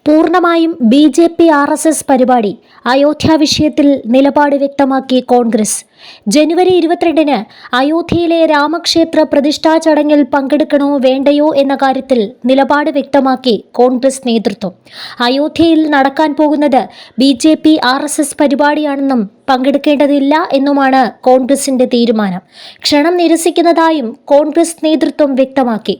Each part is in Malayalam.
പൂർണ്ണമായും BJP-RSS പരിപാടി. അയോധ്യ വിഷയത്തിൽ നിലപാട് വ്യക്തമാക്കി കോൺഗ്രസ്. ജനുവരി 22-ന് അയോധ്യയിലെ രാമക്ഷേത്ര പ്രതിഷ്ഠാ ചടങ്ങിൽ പങ്കെടുക്കണോ വേണ്ടയോ എന്ന കാര്യത്തിൽ നിലപാട് വ്യക്തമാക്കി കോൺഗ്രസ് നേതൃത്വം. അയോധ്യയിൽ നടക്കാൻ പോകുന്നത് BJP-RSS പരിപാടിയാണെന്നും പങ്കെടുക്കേണ്ടതില്ല എന്നുമാണ് കോൺഗ്രസിന്റെ തീരുമാനം. ക്ഷണം നിരസിക്കുന്നതായും കോൺഗ്രസ് നേതൃത്വം വ്യക്തമാക്കി.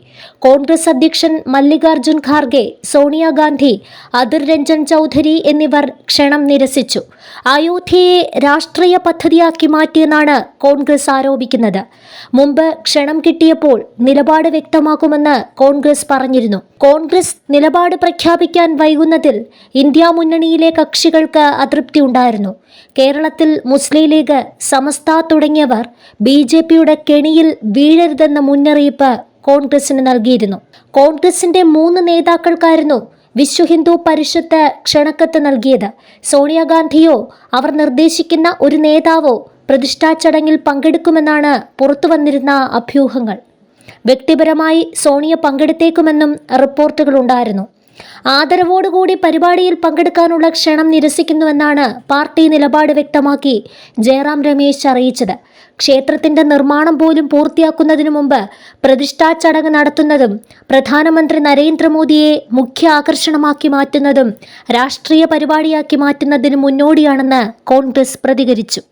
കോൺഗ്രസ് അധ്യക്ഷൻ മല്ലികാർജുൻ ഖാർഗെ, സോണിയാഗാന്ധി, അധിർ രഞ്ജൻ ചൗധരി എന്നിവർ ക്ഷണം നിരസിച്ചു. അയോധ്യയെ രാഷ്ട്രീയ പദ്ധതിയാക്കി മാറ്റിയെന്നാണ് കോൺഗ്രസ് ആരോപിക്കുന്നത്. മുമ്പ് ക്ഷണം കിട്ടിയപ്പോൾ നിലപാട് വ്യക്തമാക്കുമെന്ന് കോൺഗ്രസ് പറഞ്ഞിരുന്നു. കോൺഗ്രസ് നിലപാട് പ്രഖ്യാപിക്കാൻ വൈകുന്നതിൽ ഇന്ത്യ മുന്നണിയിലെ കക്ഷികൾക്ക് അതൃപ്തി ഉണ്ടായിരുന്നു. കേരളത്തിൽ മുസ്ലിം ലീഗ്, സമസ്ത തുടങ്ങിയവർ BJPയുടെ കെണിയിൽ വീഴരുതെന്ന മുന്നറിയിപ്പ് കോൺഗ്രസിന് നൽകിയിരുന്നു. കോൺഗ്രസിന്റെ 3 നേതാക്കൾക്കായിരുന്നു വിശ്വ ഹിന്ദു പരിഷത്ത് ക്ഷണക്കത്ത് നൽകിയത്. സോണിയാഗാന്ധിയോ അവർ നിർദ്ദേശിക്കുന്ന ഒരു നേതാവോ പ്രതിഷ്ഠാ ചടങ്ങിൽ പങ്കെടുക്കുമെന്നാണ് പുറത്തുവന്നിരുന്ന അഭ്യൂഹങ്ങൾ. വ്യക്തിപരമായി സോണിയ പങ്കെടുത്തേക്കുമെന്നും റിപ്പോർട്ടുകളുണ്ടായിരുന്നു. ആദരവോടുകൂടി പരിപാടിയിൽ പങ്കെടുക്കാനുള്ള ക്ഷണം നിരസിക്കുന്നുവെന്നാണ് പാർട്ടി നിലപാട് വ്യക്തമാക്കി ജയറാം രമേശ് അറിയിച്ചത്. ക്ഷേത്രത്തിന്റെ നിർമ്മാണം പോലും പൂർത്തിയാക്കുന്നതിനു മുമ്പ് പ്രതിഷ്ഠാ ചടങ്ങ് നടത്തുന്നതും പ്രധാനമന്ത്രി നരേന്ദ്രമോദിയെ മുഖ്യ ആകർഷണമാക്കി മാറ്റുന്നതും രാഷ്ട്രീയ പരിപാടിയാക്കി മാറ്റുന്നതിന് മുന്നോടിയാണെന്ന് കോൺഗ്രസ് പ്രതികരിച്ചു.